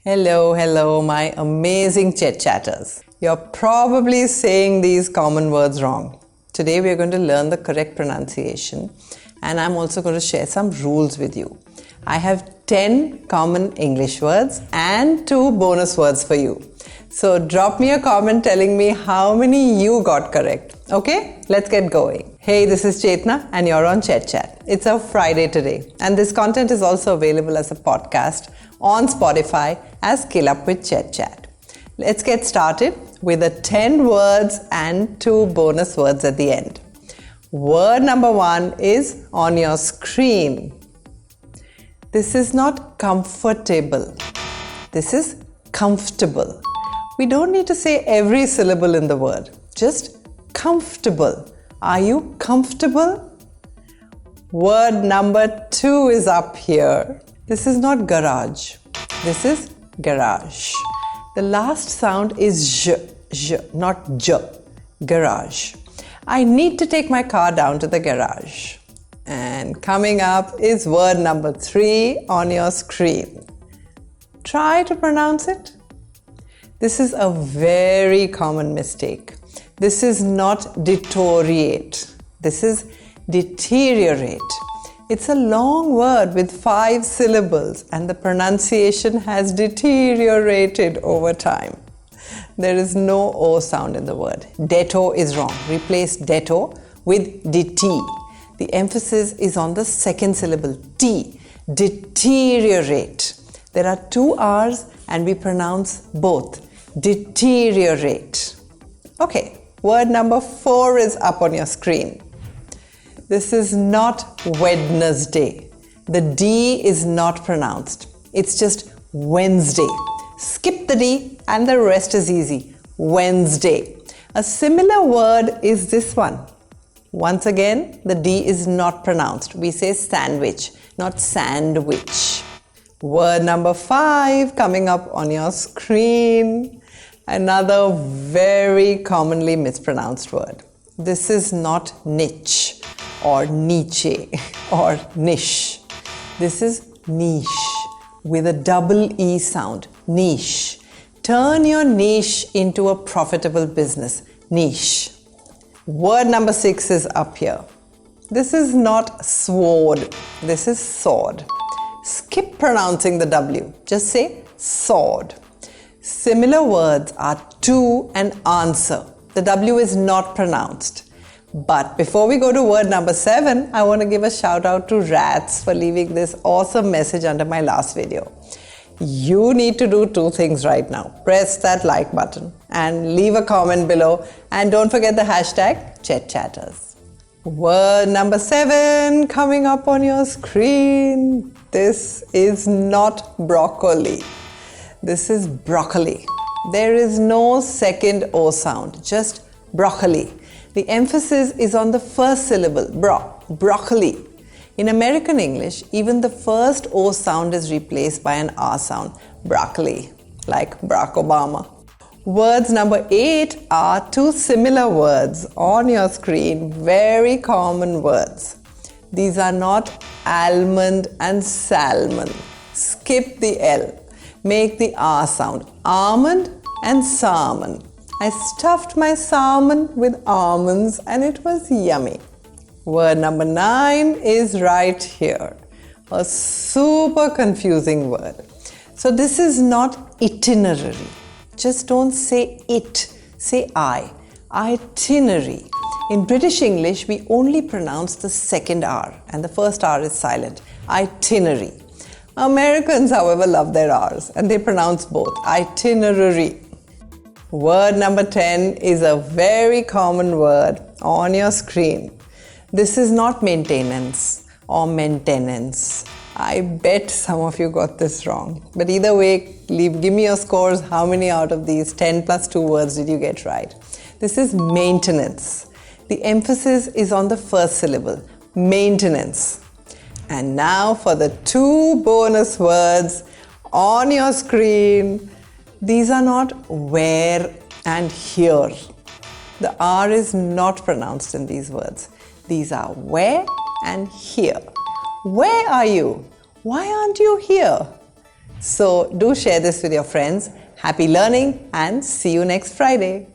Hello, my amazing ChetChatters. You're probably saying these common words wrong. Today we are going to learn the correct pronunciation, and I'm also going to share some rules with you. I have 10 common English words and 2 bonus words for you. So drop me a comment telling me how many you got correct. Okay, let's get going. Hey, this is Chetna and you're on ChetChat. It's a Friday today, and this content is also available as a podcast on Spotify as Skill Up with ChetChat. Let's get started with the 10 words and 2 bonus words at the end. Word number 1 is on your screen. This is not comfortable. This is comfortable. We don't need to say every syllable in the word. Just comfortable. Are you comfortable? Word number 2 is up here. This is not garage. This is garage. The last sound is j, not j. Garage. I need to take my car down to the garage. And coming up is word number 3 on your screen. Try to pronounce it. This is a very common mistake. This is not deteriorate. This is deteriorate. It's a long word with 5 syllables, and the pronunciation has deteriorated over time. There is no O sound in the word. Deto is wrong. Replace deto with det. The emphasis is on the second syllable, T. Deteriorate. There are 2 R's and we pronounce both. Deteriorate. Okay, word number 4 is up on your screen. This is not Wednesday. The D is not pronounced. It's just Wednesday. Skip the D and the rest is easy. Wednesday. A similar word is this one. Once again, the D is not pronounced. We say sandwich, not sandwich. Word number 5 coming up on your screen. Another very commonly mispronounced word. This is not niche or niche or niche. This is niche with a double E sound. Niche. Turn your niche into a profitable business. Niche. Word number 6 is up here. This is not sword. This is sword. Skip pronouncing the W. Just say sword. Similar words are to and answer. The W is not pronounced. But before we go to word number 7, I want to give a shout out to Rats for leaving this awesome message under my last video. You need to do 2 things right now. Press that like button and leave a comment below, and don't forget the hashtag ChetChatters. Word number 7 coming up on your screen. This is not broccoli. This is broccoli. There is no second O sound, just broccoli. The emphasis is on the first syllable, broccoli. In American English, even the first O sound is replaced by an R sound, broccoli, like Barack Obama. Words number 8 are 2 similar words on your screen, very common words. These are not almond and salmon. Skip the L. Make the R sound, almond and salmon. I stuffed my salmon with almonds and it was yummy. Word number 9 is right here. A super confusing word. So this is not itinerary. Just don't say it, say I. Itinerary. In British English, we only pronounce the second R and the first R is silent. Itinerary. Americans, however, love their R's and they pronounce both. Itinerary. Word number 10 is a very common word on your screen. This is not maintenance or maintenance. I bet some of you got this wrong. But either way, give me your scores. How many out of these 10 plus 2 words did you get right? This is maintenance. The emphasis is on the first syllable, maintenance. And now for the 2 bonus words on your screen. These are not where and here. The R is not pronounced in these words. These are where and here. Where are you? Why aren't you here? So do share this with your friends. Happy learning and see you next Friday.